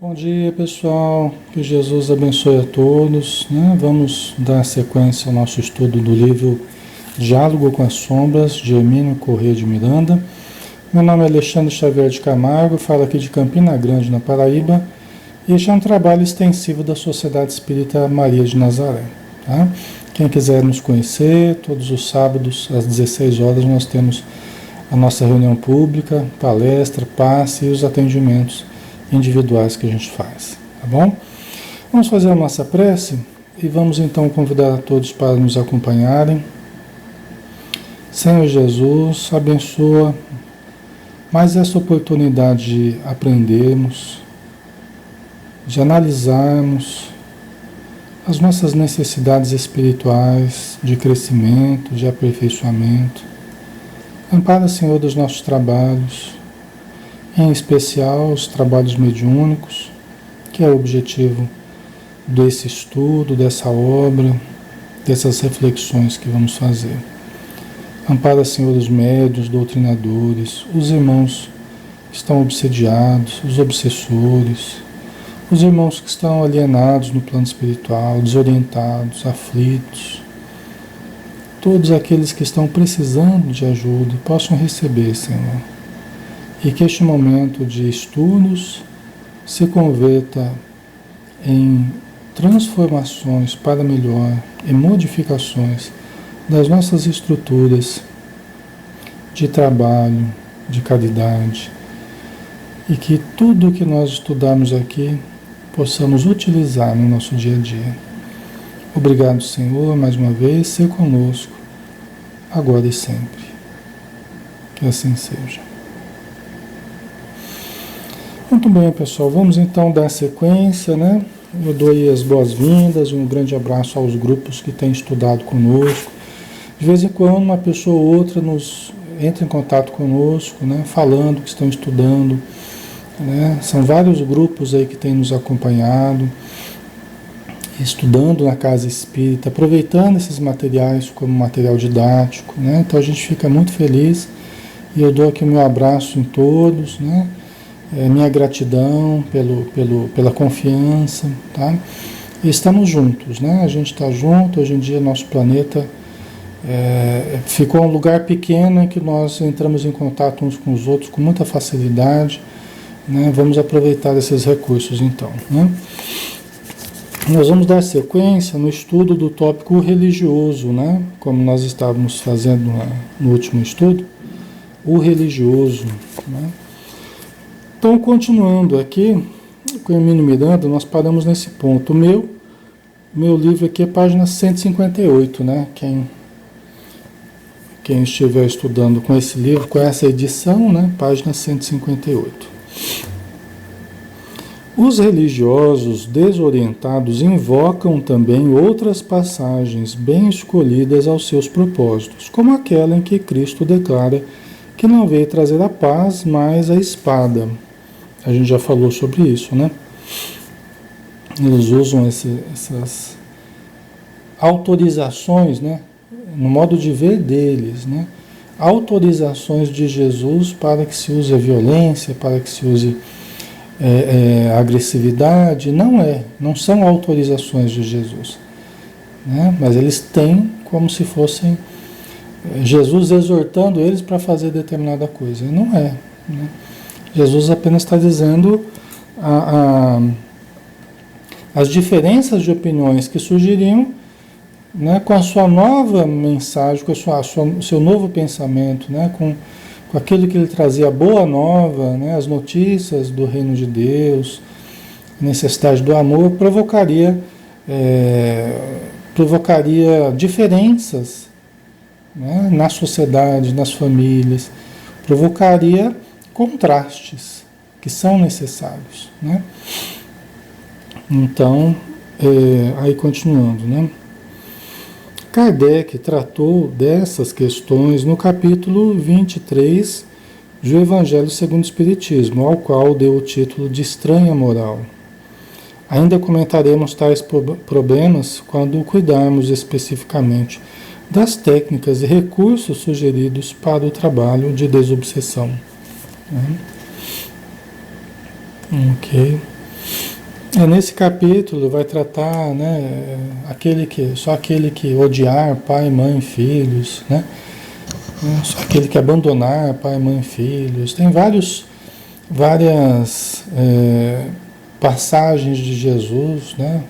Bom dia, pessoal. Que Jesus abençoe a todos, né? Vamos dar sequência ao nosso estudo do livro Diálogo com as Sombras, de Hermínio Corrêa de Miranda. Meu nome é Alexandre Xavier de Camargo, falo aqui de Campina Grande, na Paraíba, e este é um trabalho extensivo da Sociedade Espírita Maria de Nazaré, tá? Quem quiser nos conhecer, todos os sábados, às 16 horas, nós temos a nossa reunião pública, palestra, passe e os atendimentos individuais que a gente faz, tá bom? Vamos fazer a nossa prece e vamos então convidar a todos para nos acompanharem. Senhor Jesus, abençoa mais essa oportunidade de aprendermos, de analisarmos as nossas necessidades espirituais de crescimento, de aperfeiçoamento. Ampara, Senhor, dos nossos trabalhos, em especial os trabalhos mediúnicos, que é o objetivo desse estudo, dessa obra, dessas reflexões que vamos fazer. Ampara, Senhor, os médiuns, doutrinadores, os irmãos que estão obsediados, os obsessores, os irmãos que estão alienados no plano espiritual, desorientados, aflitos, todos aqueles que estão precisando de ajuda possam receber, Senhor. E que este momento de estudos se converta em transformações para melhor, em modificações das nossas estruturas de trabalho, de caridade, e que tudo que nós estudamos aqui possamos utilizar no nosso dia a dia. Obrigado, Senhor, mais uma vez, ser conosco, agora e sempre. Que assim seja. Muito bem, pessoal, vamos então dar sequência, né? Eu dou aí as boas-vindas, um grande abraço aos grupos que têm estudado conosco. De vez em quando uma pessoa ou outra nos entra em contato conosco, né? Falando que estão estudando, né? São vários grupos aí que têm nos acompanhado, estudando na Casa Espírita, aproveitando esses materiais como material didático, né? Então a gente fica muito feliz e eu dou aqui o meu abraço em todos, né? Minha gratidão pela confiança, tá? E estamos juntos, né? A gente está junto. Hoje em dia nosso planeta ficou um lugar pequeno em que nós entramos em contato uns com os outros com muita facilidade, né? Vamos aproveitar esses recursos então, né? Nós vamos dar sequência no estudo do tópico religioso, né? Como nós estávamos fazendo no último estudo, o religioso, né? Então, continuando aqui, com o Hermínio Miranda, nós paramos nesse ponto. O meu livro aqui é página 158, né? Quem estiver estudando com esse livro, com essa edição, né? Página 158. Os religiosos desorientados invocam também outras passagens bem escolhidas aos seus propósitos, como aquela em que Cristo declara que não veio trazer a paz, mas a espada. A gente já falou sobre isso, né? Eles usam essas autorizações, né? No modo de ver deles, né? Autorizações de Jesus para que se use a violência, para que se use a agressividade. Não são autorizações de Jesus, né? Mas eles têm como se fossem Jesus exortando eles para fazer determinada coisa. E não é, né? Jesus apenas está dizendo as diferenças de opiniões que surgiriam, né, com a sua nova mensagem, com o seu novo pensamento, né, com aquilo que ele trazia, a boa nova, né, as notícias do reino de Deus, a necessidade do amor, provocaria diferenças, né, na sociedade, nas famílias, provocaria contrastes que são necessários, né? Então, aí continuando, né? Kardec tratou dessas questões no capítulo 23 do Evangelho segundo o Espiritismo, ao qual deu o título de Estranha Moral. Ainda comentaremos tais problemas quando cuidarmos especificamente das técnicas e recursos sugeridos para o trabalho de desobsessão. Ok. Nesse capítulo vai tratar, né, só aquele que odiar pai, mãe, filhos, né? Só aquele que abandonar pai, mãe, filhos. Tem várias passagens de Jesus, né?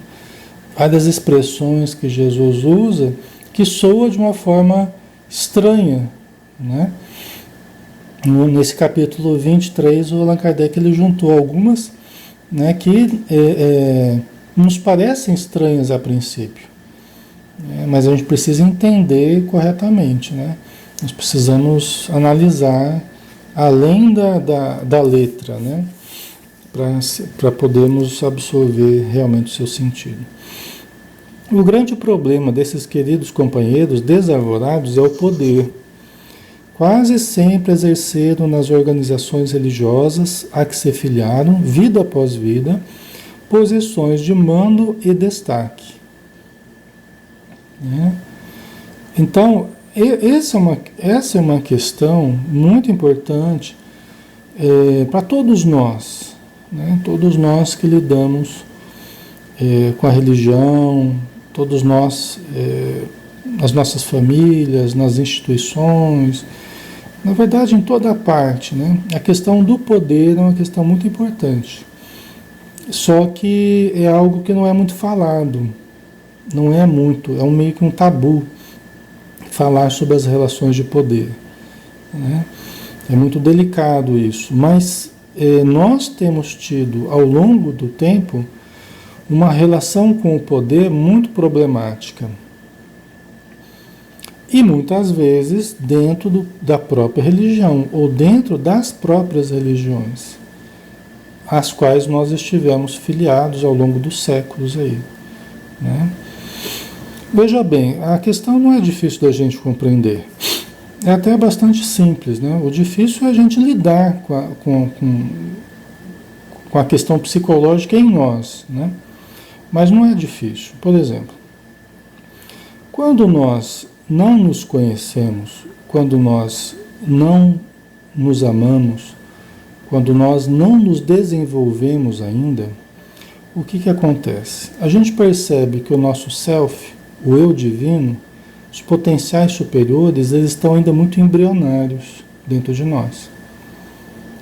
Várias expressões que Jesus usa que soa de uma forma estranha, né? Nesse capítulo 23, o Allan Kardec ele juntou algumas, né, que nos parecem estranhas a princípio, né, mas a gente precisa entender corretamente, né? Nós precisamos analisar além da letra, né, para podermos absorver realmente o seu sentido. O grande problema desses queridos companheiros desarvorados é o poder. Quase sempre exerceram nas organizações religiosas a que se filiaram, vida após vida, posições de mando e destaque. Né? Então, essa é uma questão muito importante para todos nós, né? Todos nós que lidamos com a religião, todos nós, nas nossas famílias, nas instituições, na verdade em toda parte, né? A questão do poder é uma questão muito importante. Só que é algo que não é muito falado, é meio que um tabu falar sobre as relações de poder, né? É muito delicado isso, mas nós temos tido ao longo do tempo uma relação com o poder muito problemática. E muitas vezes dentro da própria religião, ou dentro das próprias religiões, às quais nós estivemos filiados ao longo dos séculos aí, né? Veja bem, a questão não é difícil da gente compreender. É até bastante simples, né? O difícil é a gente lidar com a questão psicológica em nós, né? Mas não é difícil. Por exemplo, quando nós não nos conhecemos, quando nós não nos amamos, quando nós não nos desenvolvemos ainda, o que acontece? A gente percebe que o nosso self, o eu divino, os potenciais superiores, eles estão ainda muito embrionários dentro de nós.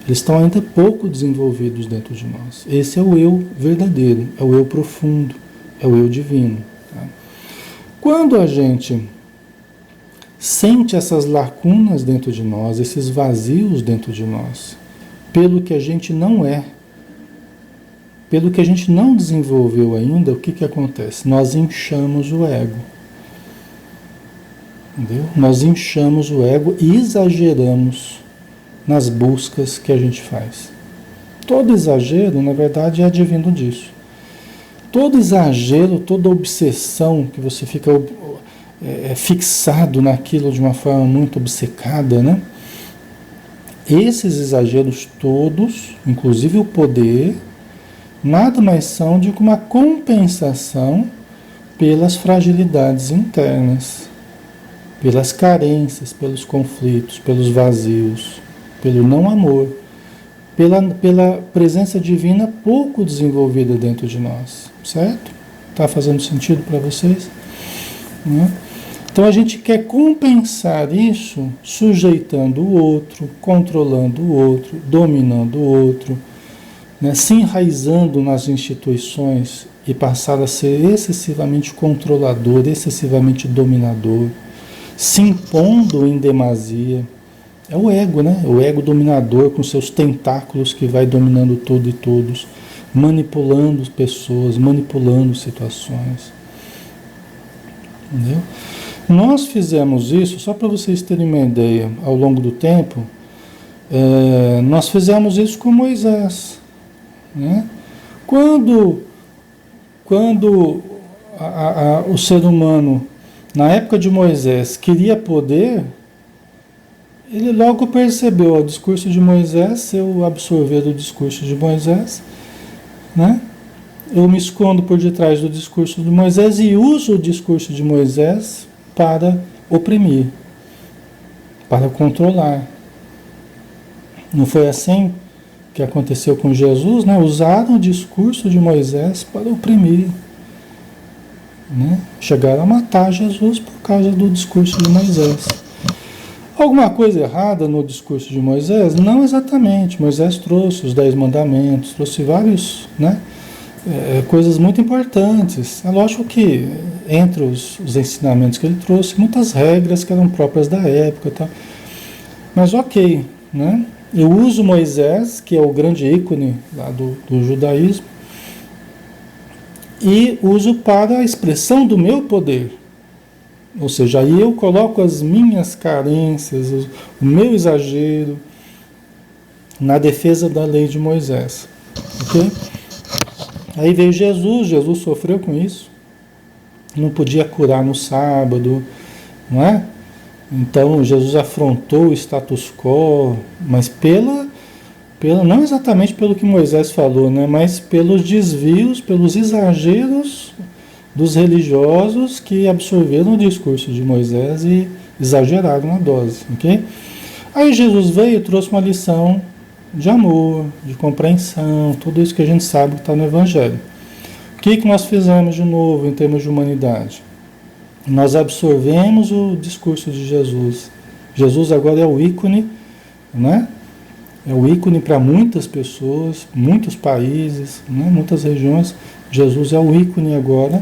Eles estão ainda pouco desenvolvidos dentro de nós. Esse é o eu verdadeiro, é o eu profundo, é o eu divino. Tá? Quando a gente sente essas lacunas dentro de nós, esses vazios dentro de nós, pelo que a gente não é, pelo que a gente não desenvolveu ainda, o que acontece? Nós inchamos o ego. Entendeu? Nós inchamos o ego e exageramos nas buscas que a gente faz. Todo exagero, na verdade, é advindo disso. Todo exagero, toda obsessão que você fica fixado naquilo de uma forma muito obcecada, né? Esses exageros todos, inclusive o poder, nada mais são do que uma compensação pelas fragilidades internas, pelas carências, pelos conflitos, pelos vazios, pelo não amor, pela presença divina pouco desenvolvida dentro de nós, certo? Está fazendo sentido para vocês? Né? Então a gente quer compensar isso sujeitando o outro, controlando o outro, dominando o outro, né? Se enraizando nas instituições e passar a ser excessivamente controlador, excessivamente dominador, se impondo em demasia. É o ego, né? O ego dominador com seus tentáculos que vai dominando tudo e todos, manipulando pessoas, manipulando situações. Entendeu? Nós fizemos isso, só para vocês terem uma ideia, ao longo do tempo, nós fizemos isso com Moisés. Né? Quando o ser humano, na época de Moisés, queria poder, ele logo percebeu o discurso de Moisés, se eu absorver o discurso de Moisés, né? Eu me escondo por detrás do discurso de Moisés e uso o discurso de Moisés para oprimir, para controlar. Não foi assim que aconteceu com Jesus, né? Usaram o discurso de Moisés para oprimir, né? Chegaram a matar Jesus por causa do discurso de Moisés. Alguma coisa errada no discurso de Moisés? Não exatamente. Moisés trouxe os 10 mandamentos, trouxe vários, né? Coisas muito importantes. É lógico que entre os ensinamentos que ele trouxe, muitas regras que eram próprias da época, tá? Mas ok, né? Eu uso Moisés, que é o grande ícone lá do judaísmo, e uso para a expressão do meu poder. Ou seja, aí eu coloco as minhas carências, o meu exagero na defesa da lei de Moisés. Ok? Aí veio Jesus sofreu com isso. Não podia curar no sábado, não é? Então Jesus afrontou o status quo, mas não exatamente pelo que Moisés falou, né? Mas pelos desvios, pelos exageros dos religiosos que absorveram o discurso de Moisés e exageraram na dose, ok? Aí Jesus veio e trouxe uma lição de amor, de compreensão, tudo isso que a gente sabe que está no Evangelho. O que nós fizemos de novo em termos de humanidade? Nós absorvemos o discurso de Jesus. Jesus agora é o ícone, né? É o ícone para muitas pessoas, muitos países, né? Muitas regiões. Jesus é o ícone agora.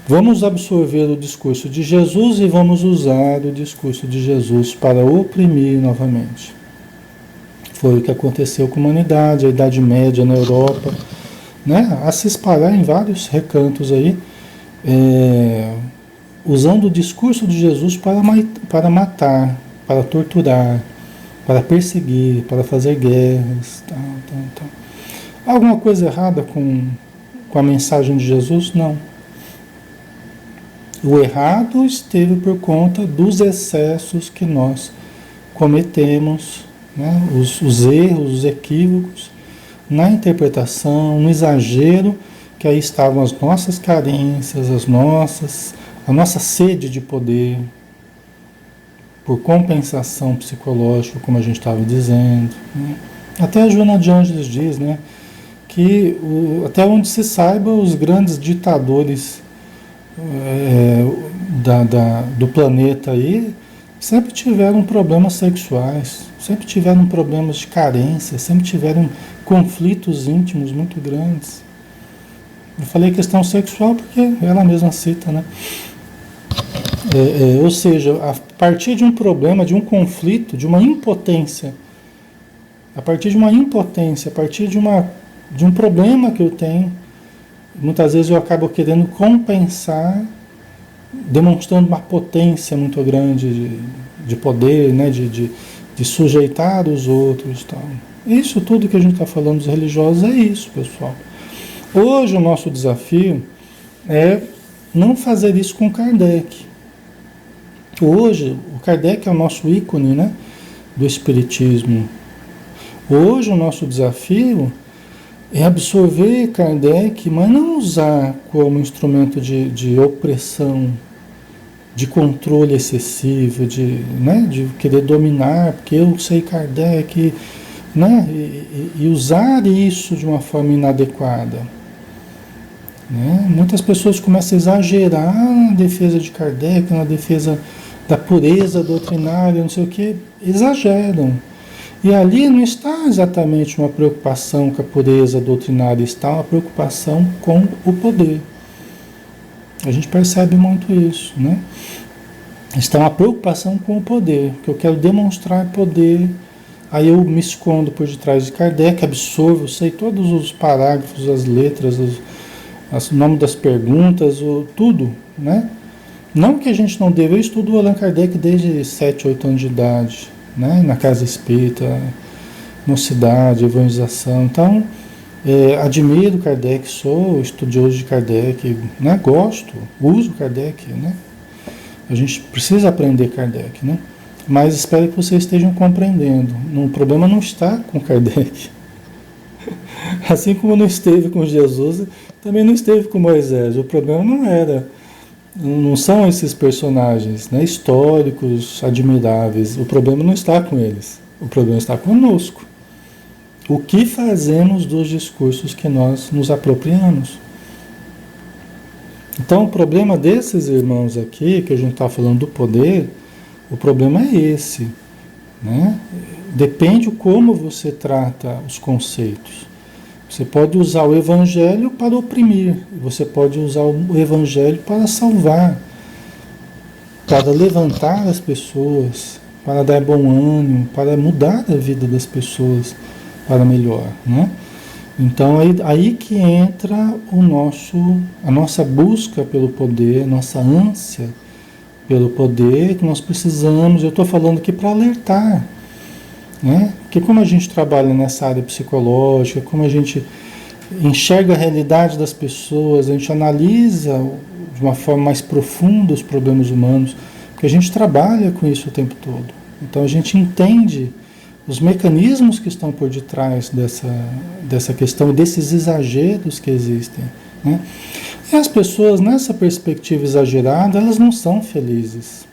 Vamos absorver o discurso de Jesus e vamos usar o discurso de Jesus para oprimir novamente. Foi o que aconteceu com a humanidade, a Idade Média na Europa, né? A se espalhar em vários recantos aí, usando o discurso de Jesus para matar, para torturar, para perseguir, para fazer guerras. Tal. Alguma coisa errada com a mensagem de Jesus? Não. O errado esteve por conta dos excessos que nós cometemos, né? Os erros, os equívocos, na interpretação, no exagero, que aí estavam as nossas carências, a nossa sede de poder, por compensação psicológica, como a gente estava dizendo, né? Até a Joana de Ângeles diz, né, que até onde se saiba, os grandes ditadores do planeta aí sempre tiveram problemas sexuais, sempre tiveram problemas de carência, sempre tiveram conflitos íntimos muito grandes. Eu falei questão sexual porque ela mesma cita, né? Ou seja, a partir de um problema, de um conflito, de uma impotência, a partir de um problema que eu tenho, muitas vezes eu acabo querendo compensar, demonstrando uma potência muito grande de poder, né? de sujeitar os outros. Tal. Isso tudo que a gente está falando dos religiosos é isso, pessoal. Hoje o nosso desafio é não fazer isso com Kardec. Hoje, o Kardec é o nosso ícone, né, do Espiritismo. Hoje o nosso desafio é absorver Kardec, mas não usar como instrumento de opressão, de controle excessivo, né, de querer dominar, porque eu sei Kardec, né, e usar isso de uma forma inadequada. Né? Muitas pessoas começam a exagerar na defesa de Kardec, na defesa da pureza doutrinária, não sei o que, exageram. E ali não está exatamente uma preocupação com a pureza doutrinária, está uma preocupação com o poder. A gente percebe muito isso, né? Está uma preocupação com o poder, que eu quero demonstrar poder, aí eu me escondo por detrás de Kardec, absorvo, sei todos os parágrafos, as letras, o nome das perguntas, tudo, né? Não que a gente não deva, eu estudo o Allan Kardec desde 7, 8 anos de idade, né? Na Casa Espírita, Mocidade, Evangelização. Então, admiro Kardec, sou estudioso de Kardec, né? Gosto, uso Kardec, né? A gente precisa aprender Kardec, né? Mas espero que vocês estejam compreendendo. O problema não está com Kardec. Assim como não esteve com Jesus, também não esteve com Moisés. O problema não são esses personagens, né, históricos, admiráveis. O problema não está com eles. O problema está conosco. o que fazemos dos discursos que nós nos apropriamos. Então, o problema desses irmãos aqui, que a gente está falando do poder, o problema é esse, né? Depende como você trata os conceitos. Você pode usar o evangelho para oprimir, você pode usar o evangelho para salvar, para levantar as pessoas, para dar bom ânimo, para mudar a vida das pessoas para melhor, né? Então aí que entra a nossa busca pelo poder, nossa ânsia pelo poder que nós precisamos. Eu estou falando aqui para alertar, né? Porque como a gente trabalha nessa área psicológica, como a gente enxerga a realidade das pessoas, a gente analisa de uma forma mais profunda os problemas humanos, porque a gente trabalha com isso o tempo todo. Então a gente entende os mecanismos que estão por detrás dessa questão, desses exageros que existem, né? E as pessoas, nessa perspectiva exagerada, elas não são felizes.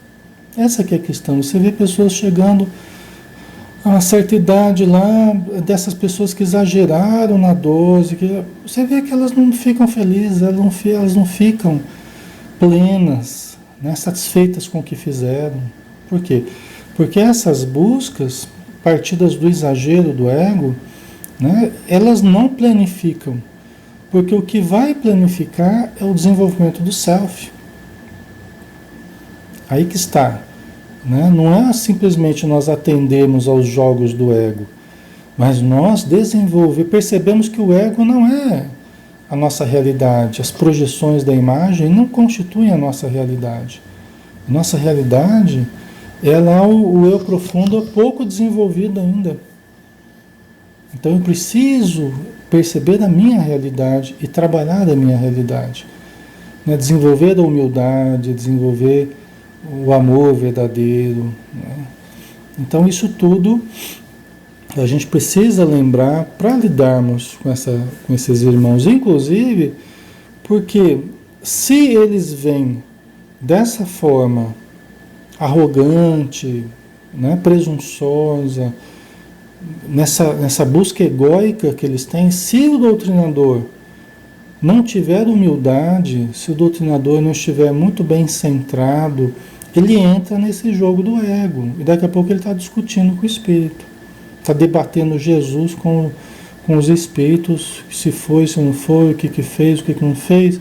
Essa que é a questão. Você vê pessoas chegando a uma certa idade lá, dessas pessoas que exageraram na dose, você vê que elas não ficam felizes, elas não ficam plenas, né, satisfeitas com o que fizeram. Por quê? Porque essas buscas, partidas do exagero do ego, né, elas não planificam. Porque o que vai planificar é o desenvolvimento do self. Aí que está. Né? Não é simplesmente nós atendermos aos jogos do ego, mas nós percebemos que o ego não é a nossa realidade. As projeções da imagem não constituem a nossa realidade. A nossa realidade é lá o eu profundo pouco desenvolvido ainda. Então eu preciso perceber a minha realidade e trabalhar a minha realidade. Né? Desenvolver a humildade, desenvolver o amor verdadeiro. Né? Então isso tudo a gente precisa lembrar para lidarmos com esses irmãos. Inclusive, porque se eles vêm dessa forma arrogante, né, presunçosa, nessa busca egóica que eles têm, se o doutrinador não tiver humildade, se o doutrinador não estiver muito bem centrado, ele entra nesse jogo do ego. E daqui a pouco ele está discutindo com o espírito. Está debatendo Jesus com os espíritos, se foi, se não foi, o que fez, o que não fez.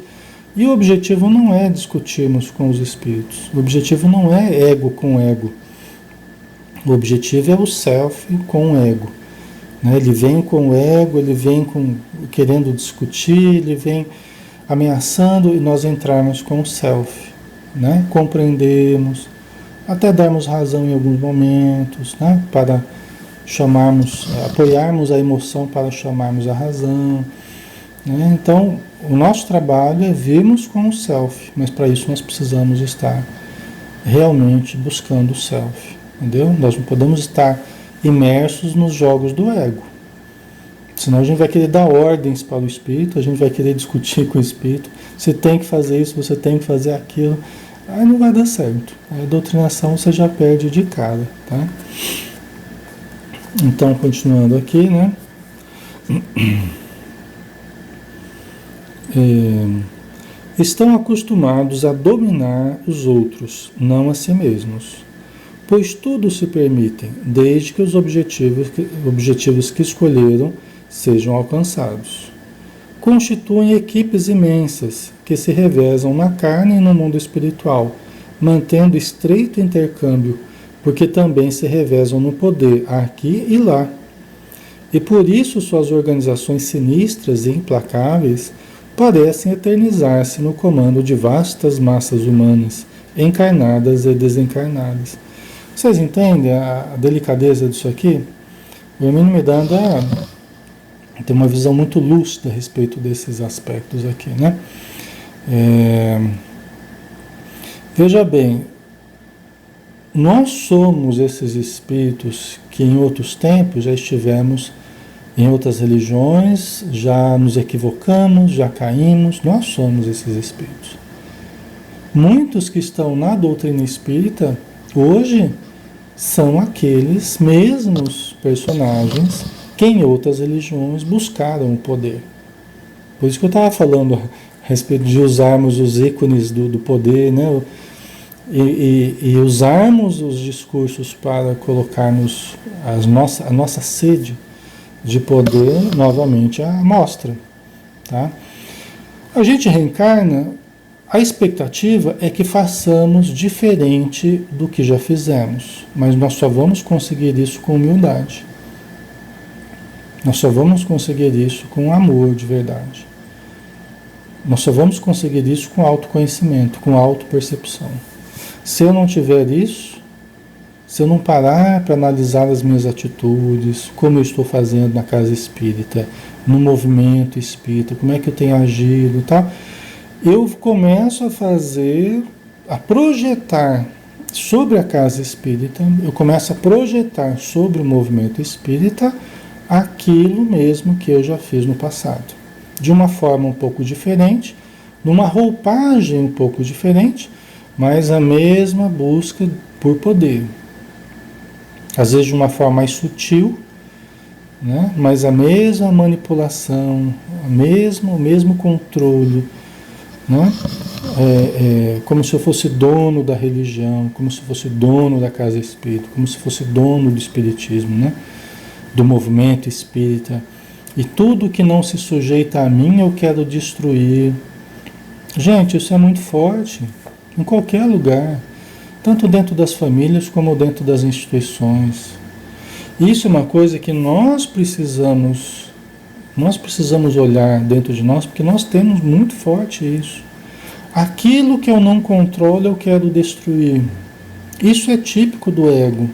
E o objetivo não é discutirmos com os espíritos. O objetivo não é ego com ego. O objetivo é o self com o ego. Ele vem com o ego, ele vem querendo discutir, ele vem ameaçando e nós entrarmos com o self, né? Compreendermos, até darmos razão em alguns momentos, né? Para apoiarmos a emoção para chamarmos a razão, né? Então, o nosso trabalho é virmos com o self, mas para isso nós precisamos estar realmente buscando o self, entendeu? Nós não podemos estar imersos nos jogos do ego. Senão a gente vai querer dar ordens para o espírito, a gente vai querer discutir com o espírito, você tem que fazer isso, você tem que fazer aquilo, aí não vai dar certo. A doutrinação você já perde de cara, tá? Então, continuando aqui, né? Estão acostumados a dominar os outros, não a si mesmos. Pois tudo se permitem, desde que os objetivos que escolheram sejam alcançados. Constituem equipes imensas que se revezam na carne e no mundo espiritual, mantendo estreito intercâmbio, porque também se revezam no poder aqui e lá. E por isso suas organizações sinistras e implacáveis parecem eternizar-se no comando de vastas massas humanas, encarnadas e desencarnadas. Vocês entendem a delicadeza disso aqui? O Hermínio Miranda tem uma visão muito lúcida a respeito desses aspectos aqui, né? Veja bem, nós somos esses espíritos que em outros tempos já estivemos em outras religiões, já nos equivocamos, já caímos, nós somos esses espíritos. Muitos que estão na doutrina espírita hoje são aqueles mesmos personagens que em outras religiões buscaram o poder. Por isso que eu estava falando a respeito de usarmos os ícones do poder, né? E usarmos os discursos para colocarmos a nossa sede de poder novamente à mostra. Tá? A gente reencarna, a expectativa é que façamos diferente do que já fizemos, mas nós só vamos conseguir isso com humildade. Nós só vamos conseguir isso com amor de verdade. Nós só vamos conseguir isso com autoconhecimento, com autopercepção. Se eu não tiver isso, se eu não parar para analisar as minhas atitudes, como eu estou fazendo na casa espírita, no movimento espírita, como é que eu tenho agido e tal, eu começo a projetar sobre a casa espírita, eu começo a projetar sobre o movimento espírita aquilo mesmo que eu já fiz no passado. De uma forma um pouco diferente, numa roupagem um pouco diferente, mas a mesma busca por poder. Às vezes de uma forma mais sutil, né? Mas a mesma manipulação, o mesmo controle, né? Como se eu fosse dono da religião, como se fosse dono da casa espírita, como se fosse dono do espiritismo, né? Do movimento espírita. E tudo que não se sujeita a mim eu quero destruir. Gente, isso é muito forte, em qualquer lugar, tanto dentro das famílias como dentro das instituições. Isso é uma coisa que nós precisamos olhar dentro de nós, porque nós temos muito forte isso. Aquilo que eu não controlo eu quero destruir. Isso é típico do ego.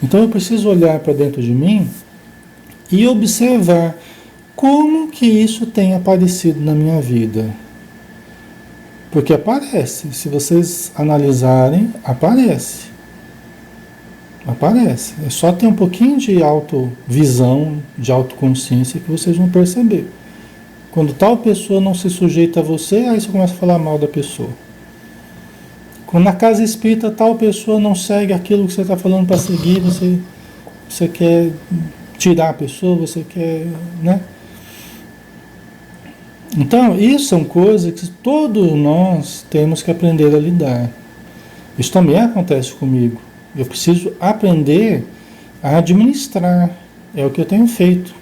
Então eu preciso olhar para dentro de mim e observar como que isso tem aparecido na minha vida. Porque aparece, se vocês analisarem, aparece. Aparece. É só ter um pouquinho de autovisão, de autoconsciência que vocês vão perceber. Quando tal pessoa não se sujeita a você, aí você começa a falar mal da pessoa. Quando na casa espírita tal pessoa não segue aquilo que você está falando para seguir, você quer tirar a pessoa, você quer, né? Então, isso são coisas que todos nós temos que aprender a lidar. Isso também acontece comigo. Eu preciso aprender a administrar. É o que eu tenho feito,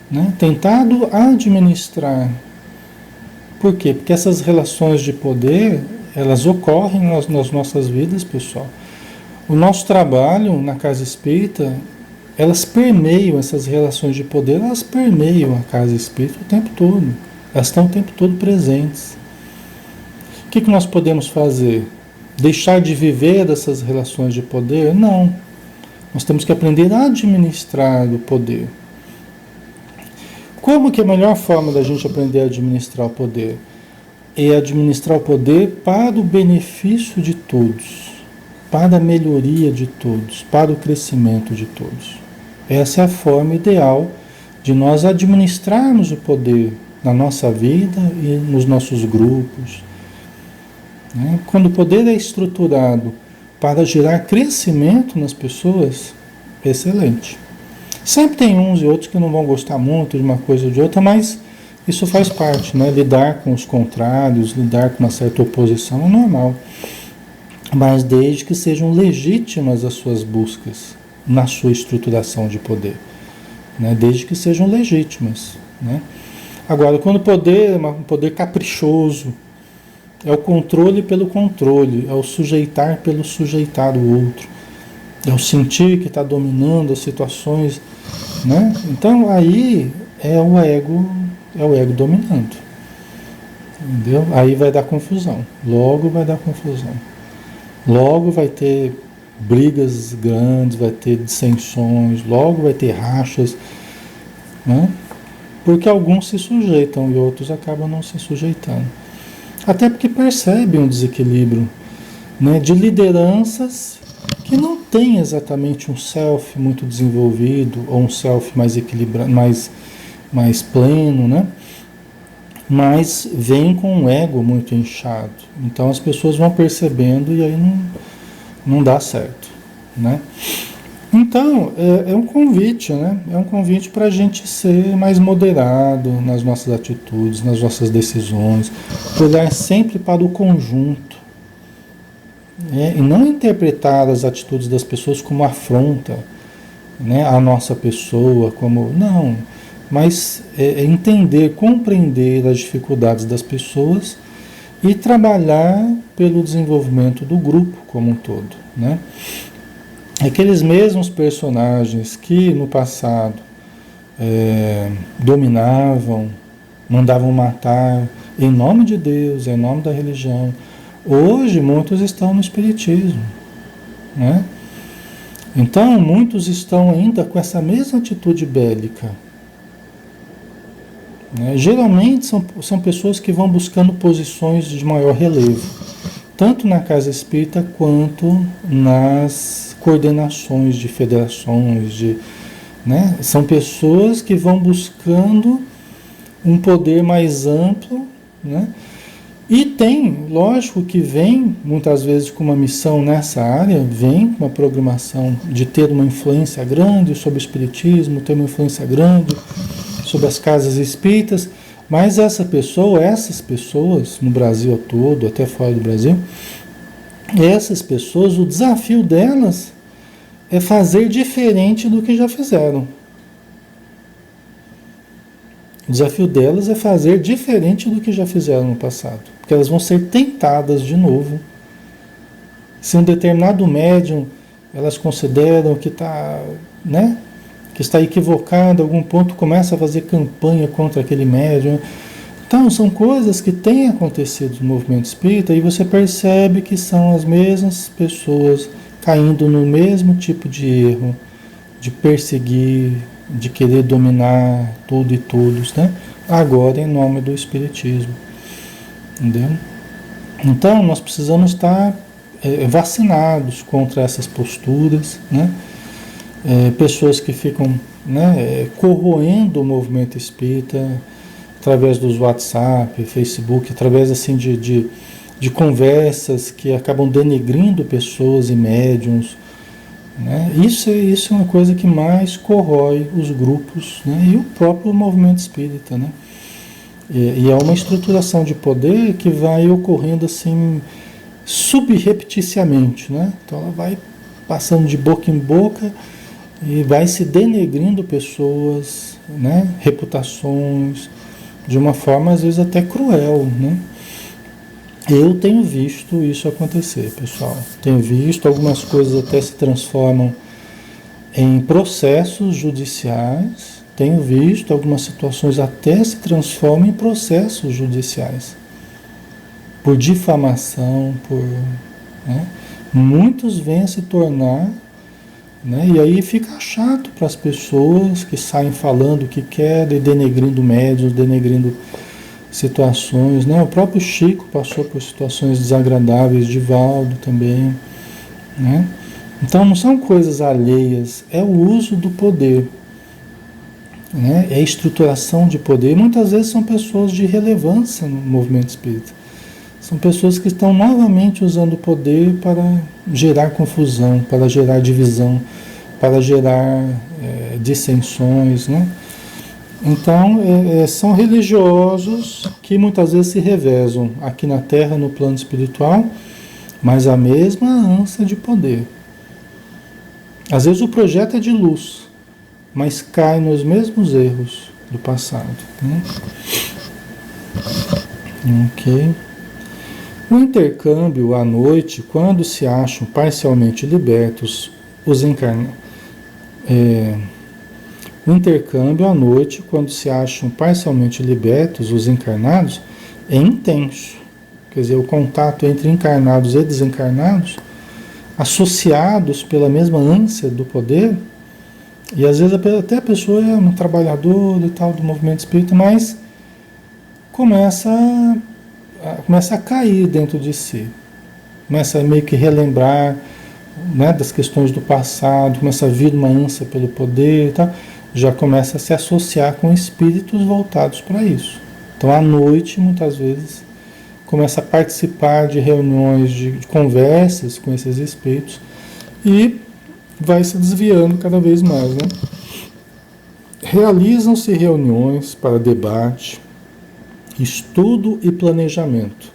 né? Tentado administrar. Por quê? Porque essas relações de poder, elas ocorrem nas nossas vidas, pessoal. O nosso trabalho na casa espírita, elas permeiam, essas relações de poder, elas permeiam a casa espírita o tempo todo. Elas estão o tempo todo presentes. O que nós podemos fazer? Deixar de viver dessas relações de poder? Não. Nós temos que aprender a administrar o poder. Como que é a melhor forma da gente aprender a administrar o poder? É administrar o poder para o benefício de todos, para a melhoria de todos, para o crescimento de todos. Essa é a forma ideal de nós administrarmos o poder na nossa vida e nos nossos grupos. Né? Quando o poder é estruturado para gerar crescimento nas pessoas, excelente. Sempre tem uns e outros que não vão gostar muito de uma coisa ou de outra, mas isso faz parte, né? Lidar com os contrários, lidar com uma certa oposição é normal. Mas desde que sejam legítimas as suas buscas na sua estruturação de poder. Né? Desde que sejam legítimas. Né? Agora, quando o poder é um poder caprichoso, é o controle pelo controle, é o sujeitar pelo sujeitar o outro, é o sentir que está dominando as situações, né? Então aí é o ego dominando, entendeu? Aí vai dar confusão, logo vai dar confusão, logo vai ter brigas grandes, vai ter dissensões, logo vai ter rachas, né? Porque alguns se sujeitam e outros acabam não se sujeitando. Até porque percebem um desequilíbrio, né, de lideranças que não têm exatamente um self muito desenvolvido ou um self mais equilibrado, mais pleno, né? Mas vem com um ego muito inchado. Então as pessoas vão percebendo e aí não dá certo, né? Então, é um convite, né? É um convite para a gente ser mais moderado nas nossas atitudes, nas nossas decisões, olhar sempre para o conjunto, né? E não interpretar as atitudes das pessoas como afronta, né, a nossa pessoa, como. Não, mas entender, compreender as dificuldades das pessoas e trabalhar pelo desenvolvimento do grupo como um todo, né? Aqueles mesmos personagens que no passado dominavam, mandavam matar em nome de Deus, em nome da religião, hoje muitos estão no espiritismo, né? Então muitos estão ainda com essa mesma atitude bélica, né? Geralmente são pessoas que vão buscando posições de maior relevo, tanto na casa espírita quanto nas coordenações de federações, né? São pessoas que vão buscando um poder mais amplo, né? E tem, lógico que vem muitas vezes com uma missão nessa área, vem com uma programação de ter uma influência grande sobre o espiritismo, ter uma influência grande sobre as casas espíritas, mas essas pessoas no Brasil todo, até fora do Brasil, essas pessoas, o desafio delas é fazer diferente do que já fizeram. O desafio delas é fazer diferente do que já fizeram no passado, porque elas vão ser tentadas de novo. Se um determinado médium elas consideram que está, né, que está equivocado, a algum ponto começa a fazer campanha contra aquele médium. Então, são coisas que têm acontecido no movimento espírita e você percebe que são as mesmas pessoas caindo no mesmo tipo de erro, de perseguir, de querer dominar tudo e todos, né? Agora em nome do espiritismo, entendeu? Então, nós precisamos estar vacinados contra essas posturas, né? Pessoas que ficam, né, corroendo o movimento espírita através dos WhatsApp, Facebook, através assim de conversas que acabam denegrindo pessoas e médiuns, né? Isso é uma coisa que mais corrói os grupos, né? E o próprio movimento espírita, né? E é uma estruturação de poder que vai ocorrendo assim subrepticiamente, né? Então ela vai passando de boca em boca e vai se denegrindo pessoas, né? Reputações, de uma forma às vezes até cruel, né? Eu tenho visto isso acontecer, pessoal. Tenho visto, algumas coisas até se transformam em processos judiciais. Tenho visto algumas situações até se transformam em processos judiciais. Por difamação, né? Muitos vêm a se tornar, né? E aí fica chato para as pessoas que saem falando o que querem, denegrindo médiuns, denegrindo situações, né? O próprio Chico passou por situações desagradáveis, Divaldo também, né? Então não são coisas alheias, é o uso do poder, né? É a estruturação de poder. Muitas vezes são pessoas de relevância no movimento espírita. São pessoas que estão novamente usando o poder para gerar confusão, para gerar divisão, para gerar dissensões, né? Então, são religiosos que muitas vezes se revezam aqui na Terra, no plano espiritual, mas a mesma ânsia de poder. Às vezes o projeto é de luz, mas cai nos mesmos erros do passado, né? Ok. O intercâmbio à noite, quando se acham parcialmente libertos, os encarnados. O intercâmbio à noite, quando se acham parcialmente libertos, os encarnados, é intenso. Quer dizer, o contato entre encarnados e desencarnados, associados pela mesma ânsia do poder, e às vezes até a pessoa é um trabalhador e tal do movimento espírita, mas começa a cair dentro de si, começa a meio que relembrar, né, das questões do passado, começa a vir uma ânsia pelo poder e tal, já começa a se associar com espíritos voltados para isso. Então, à noite, muitas vezes, começa a participar de reuniões, de conversas com esses espíritos e vai se desviando cada vez mais, né? Realizam-se reuniões para debate, estudo e planejamento.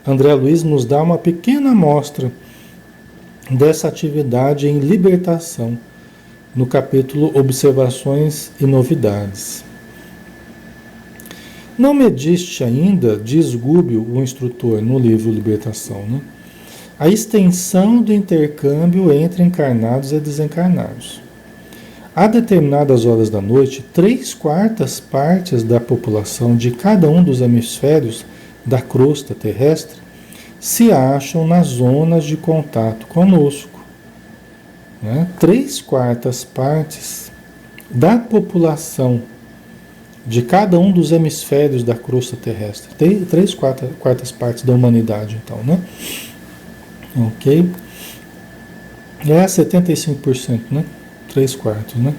André Luiz nos dá uma pequena amostra dessa atividade em libertação, no capítulo Observações e Novidades. Não mediste ainda, diz Gúbio, o instrutor, no livro Libertação, né? A extensão do intercâmbio entre encarnados e desencarnados. A determinadas horas da noite, 3/4 partes da população de cada um dos hemisférios da crosta terrestre se acham nas zonas de contato conosco. Né? 3/4 partes da população de cada um dos hemisférios da crosta terrestre. 3/4 partes da humanidade, então, né? Ok? É 75%, né? 3/4, né?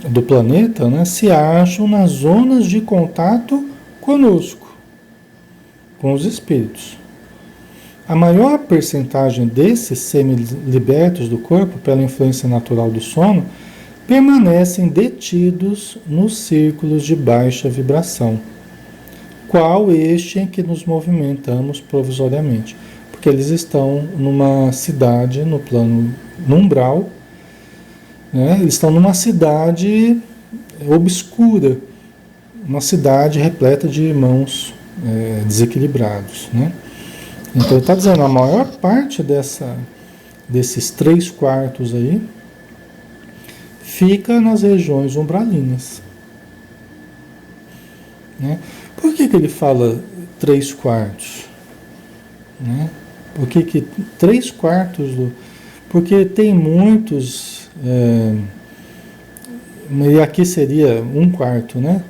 Do planeta, né? Se acham nas zonas de contato conosco, com os espíritos. A maior percentagem desses semi-libertos do corpo, pela influência natural do sono, permanecem detidos nos círculos de baixa vibração, qual este em que nos movimentamos provisoriamente, porque eles estão numa cidade, no plano no umbral, né? Eles estão numa cidade obscura, uma cidade repleta de irmãos desequilibrados, né? Então ele está dizendo, a maior parte desses 3/4 aí fica nas regiões umbralinas, né? Por que ele fala 3/4? Né? Por que 3/4 do... Porque tem muitos... e aqui seria 1/4, né?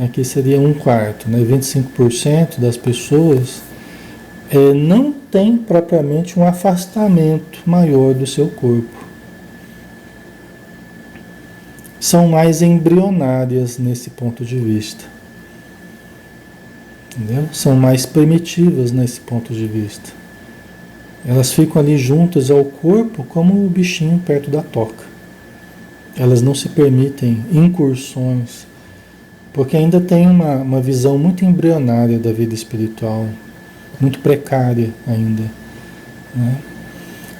Aqui seria 1/4, né? 25% das pessoas não tem propriamente um afastamento maior do seu corpo. São mais embrionárias nesse ponto de vista. Entendeu? São mais primitivas nesse ponto de vista. Elas ficam ali juntas ao corpo como o bichinho perto da toca. Elas não se permitem incursões, porque ainda tem uma visão muito embrionária da vida espiritual, muito precária ainda, né?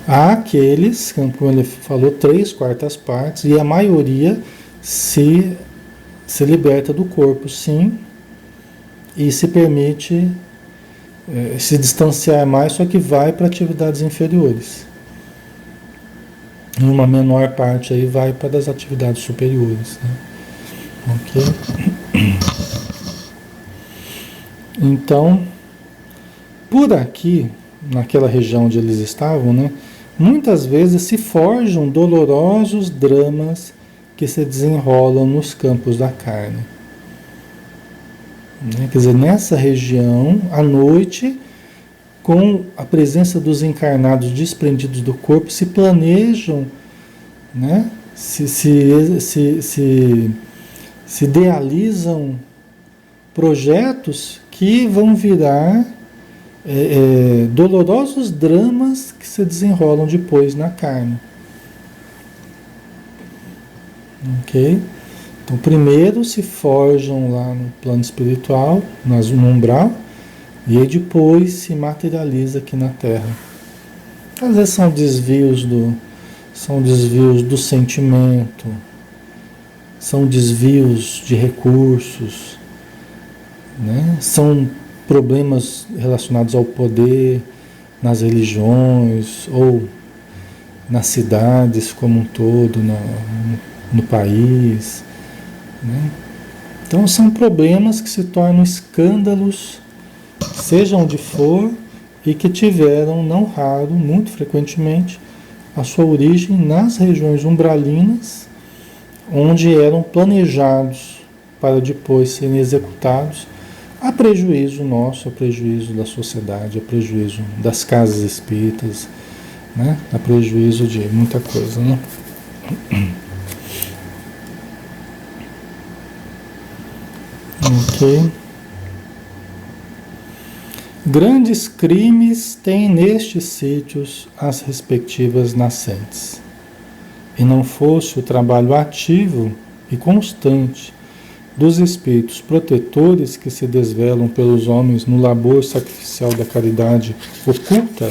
Há aqueles, como ele falou, 3/4 partes, e a maioria se liberta do corpo, sim, e se permite se distanciar mais, só que vai para atividades inferiores. Uma menor parte aí vai para as atividades superiores, né? Ok? Então, por aqui, naquela região onde eles estavam, né, muitas vezes se forjam dolorosos dramas que se desenrolam nos campos da carne. Né? Quer dizer, nessa região, à noite, com a presença dos encarnados desprendidos do corpo, se planejam, né, se idealizam projetos que vão virar dolorosos dramas que se desenrolam depois na carne. Ok? Então, primeiro se forjam lá no plano espiritual, no umbral, e aí depois se materializa aqui na Terra. Às vezes são desvios do sentimento, são desvios de recursos, né? São problemas relacionados ao poder nas religiões ou nas cidades como um todo, no país, né? Então são problemas que se tornam escândalos, seja onde for, e que tiveram, não raro, muito frequentemente, a sua origem nas regiões umbralinas, onde eram planejados para depois serem executados, a prejuízo nosso, a prejuízo da sociedade, a prejuízo das casas espíritas, né? A prejuízo de muita coisa, né? Ok. Grandes crimes têm nestes sítios as respectivas nascentes. E não fosse o trabalho ativo e constante dos espíritos protetores que se desvelam pelos homens no labor sacrificial da caridade oculta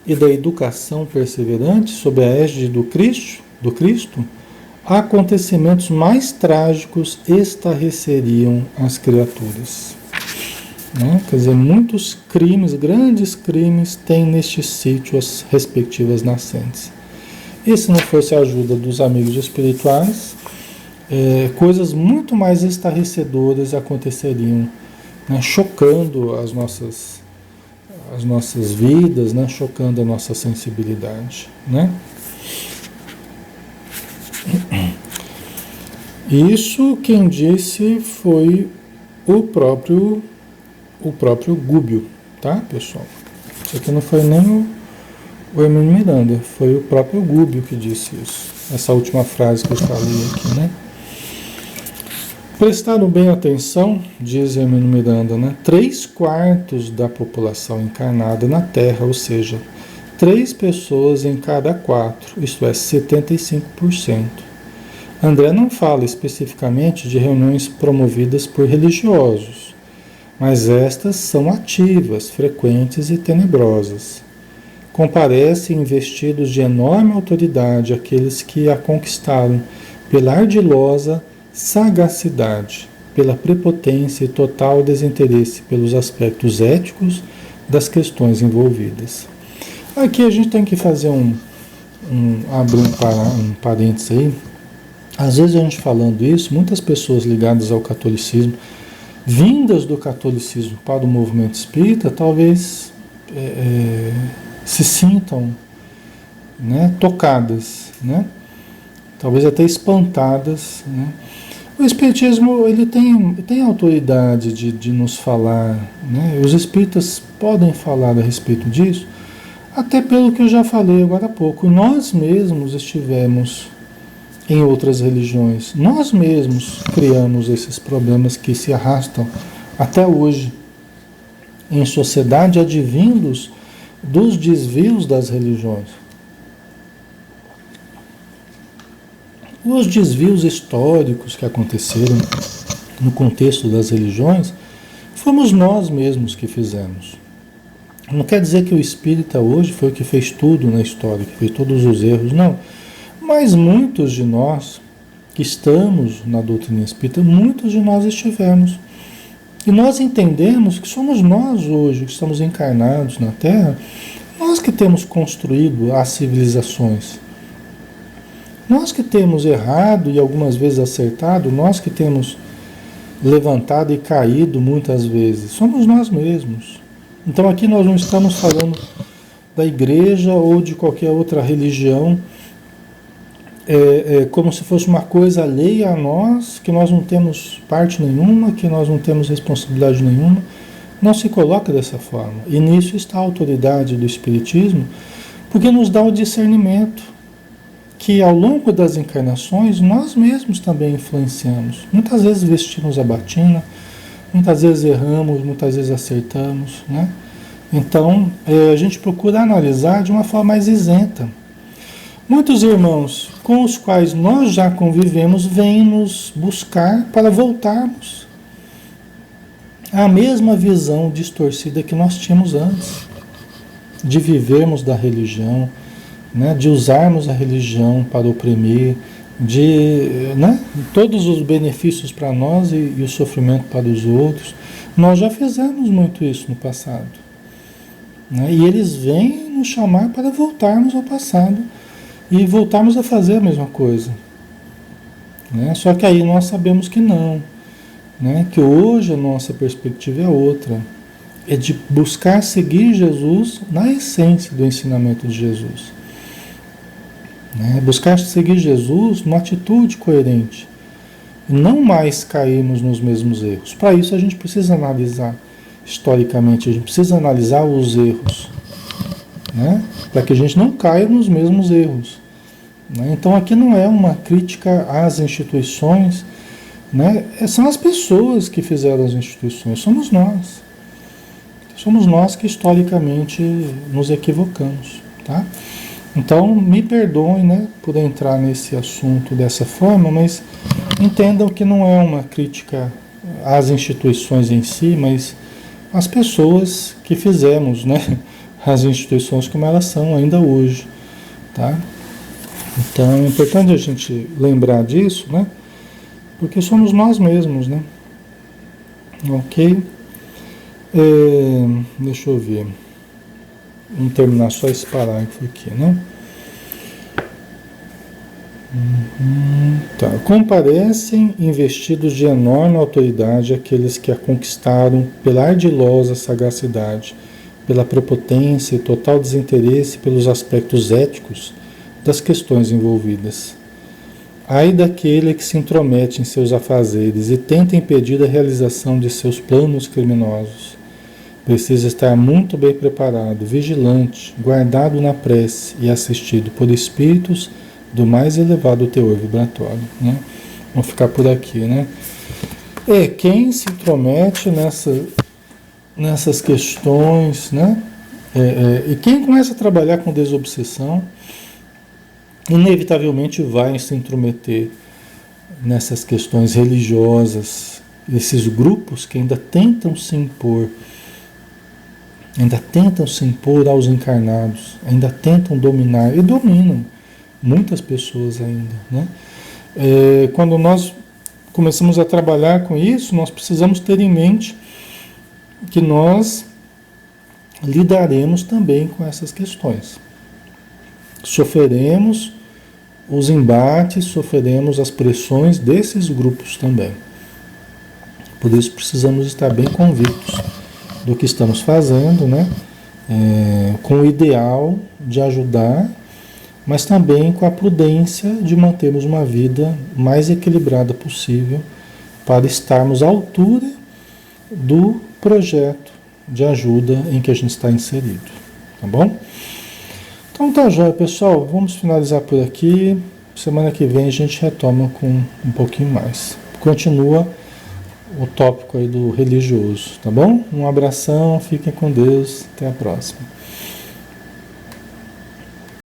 e da educação perseverante sob a égide do Cristo, acontecimentos mais trágicos estarreceriam as criaturas. Né? Quer dizer, muitos crimes, grandes crimes, têm neste sítio as respectivas nascentes. E se não fosse a ajuda dos amigos espirituais, coisas muito mais estarrecedoras aconteceriam, né? Chocando as nossas vidas, né? Chocando a nossa sensibilidade. Né? Isso quem disse foi o próprio Gubbio, tá, pessoal? Isso aqui não foi nem o Hermínio Miranda, foi o próprio Gubbio que disse isso. Essa última frase que eu falei aqui, né? Prestaram bem atenção, diz Hermínio Miranda, né? 3/4 da população encarnada na Terra, ou seja, 3 pessoas em cada 4, isto é, 75%. André não fala especificamente de reuniões promovidas por religiosos, mas estas são ativas, frequentes e tenebrosas. Comparecem investidos de enorme autoridade aqueles que a conquistaram pela ardilosa sagacidade, pela prepotência e total desinteresse pelos aspectos éticos das questões envolvidas. Aqui a gente tem que fazer abrir um parênteses aí. Às vezes a gente falando isso, muitas pessoas ligadas ao catolicismo, vindas do catolicismo para o movimento espírita, talvez se sintam, né, tocadas, né? Talvez até espantadas, né? O espiritismo ele tem autoridade de nos falar, né? Os espíritas podem falar a respeito disso, até pelo que eu já falei agora há pouco. Nós mesmos estivemos em outras religiões, nós mesmos criamos esses problemas que se arrastam até hoje em sociedade, advindos dos desvios das religiões. Os desvios históricos que aconteceram no contexto das religiões, fomos nós mesmos que fizemos. Não quer dizer que o espírita hoje foi o que fez tudo na história, que fez todos os erros, não. Mas muitos de nós que estamos na doutrina espírita, muitos de nós estivemos. E nós entendemos que somos nós hoje, que estamos encarnados na Terra, nós que temos construído as civilizações. Nós que temos errado e algumas vezes acertado, nós que temos levantado e caído muitas vezes, somos nós mesmos. Então aqui nós não estamos falando da igreja ou de qualquer outra religião, como se fosse uma coisa alheia a nós, que nós não temos parte nenhuma, que nós não temos responsabilidade nenhuma. Não se coloca dessa forma. E nisso está a autoridade do Espiritismo, porque nos dá o discernimento que ao longo das encarnações nós mesmos também influenciamos. Muitas vezes vestimos a batina, muitas vezes erramos, muitas vezes acertamos, né? Então a gente procura analisar de uma forma mais isenta. Muitos irmãos com os quais nós já convivemos vêm nos buscar para voltarmos à mesma visão distorcida que nós tínhamos antes, de vivermos da religião, né, de usarmos a religião para oprimir, né, todos os benefícios para nós e o sofrimento para os outros. Nós já fizemos muito isso no passado, né, e eles vêm nos chamar para voltarmos ao passado e voltarmos a fazer a mesma coisa, né? Só que aí nós sabemos que não, né, que hoje a nossa perspectiva é outra, é de buscar seguir Jesus na essência do ensinamento de Jesus. Buscar seguir Jesus numa atitude coerente e não mais cairmos nos mesmos erros. Para isso a gente precisa analisar historicamente, a gente precisa analisar os erros, né? Para que a gente não caia nos mesmos erros, né? Então aqui não é uma crítica às instituições, né? São as pessoas que fizeram as instituições, somos nós. somos nós que historicamente nos equivocamos, tá? Então, me perdoem, né, por entrar nesse assunto dessa forma, mas entendam que não é uma crítica às instituições em si, mas às pessoas que fizemos, né, as instituições como elas são ainda hoje, tá? Então, é importante a gente lembrar disso, né, porque somos nós mesmos, né? Ok? Deixa eu ver. Vamos terminar só esse parágrafo aqui, né? Tá. Comparecem investidos de enorme autoridade aqueles que a conquistaram pela ardilosa sagacidade, pela prepotência e total desinteresse pelos aspectos éticos das questões envolvidas. Ai daquele que se intromete em seus afazeres e tenta impedir a realização de seus planos criminosos. Precisa estar muito bem preparado, vigilante, guardado na prece e assistido por espíritos do mais elevado teor vibratório, né? Vamos ficar por aqui, né? Quem se intromete nessas questões, né? E quem começa a trabalhar com desobsessão, inevitavelmente vai se intrometer nessas questões religiosas, esses grupos que ainda tentam se impor aos encarnados, ainda tentam dominar e dominam muitas pessoas ainda, né? Quando nós começamos a trabalhar com isso, nós precisamos ter em mente que nós lidaremos também com essas questões. Sofreremos os embates, sofreremos as pressões desses grupos também. Por isso precisamos estar bem convictos do que estamos fazendo, né? Com o ideal de ajudar, mas também com a prudência de mantermos uma vida mais equilibrada possível para estarmos à altura do projeto de ajuda em que a gente está inserido, tá bom? Então tá, joia, pessoal, vamos finalizar por aqui. Semana que vem a gente retoma com um pouquinho mais. Continua o tópico aí do religioso, tá bom? Um abração, fiquem com Deus, até a próxima.